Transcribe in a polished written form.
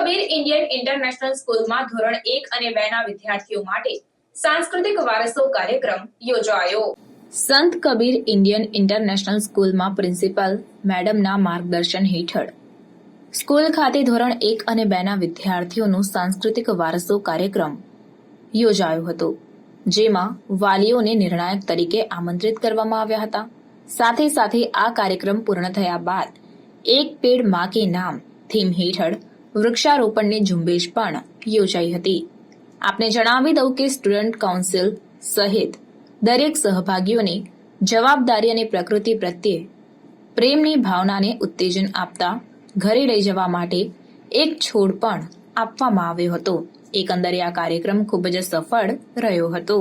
Kabir Indian international સ્કૂલમાં ધોરણ 1 અને 2 ના વિદ્યાર્થીઓ માટે સાંસ્કૃતિક વારસો કાર્યક્રમ યોજાયો। સંત કબીર ઇન્ડિયન ઇન્ટરનેશનલ સ્કૂલમાં પ્રિન્સિપાલ મેડમના માર્ગદર્શન હેઠળ સ્કૂલ ખાતે ધોરણ 1 અને 2 ના વિદ્યાર્થીઓનો સાંસ્કૃતિક વારસો કાર્યક્રમ યોજાયો હતો, જેમાં વાલીઓને નિર્ણાયક તરીકે આમંત્રિત કરવામાં આવ્યા હતા। સાથે સાથે આ કાર્યક્રમ પૂર્ણ થયા બાદ એક પેડ માં કે નામ થીમ હેઠળ વૃક્ષારોપણની ઝુંબેશ પણ યોજાઈ હતી। આપને જણાવી દઉં કે સ્ટુડન્ટ કાઉન્સિલ સહિત દરેક સહભાગીઓને જવાબદારી અને પ્રકૃતિ પ્રત્યે પ્રેમની ભાવનાને ઉત્તેજન આપતા ઘરે લઈ જવા માટે એક છોડ પણ આપવામાં આવ્યો હતો। એકંદરે આ કાર્યક્રમ ખૂબ જ સફળ રહ્યો હતો।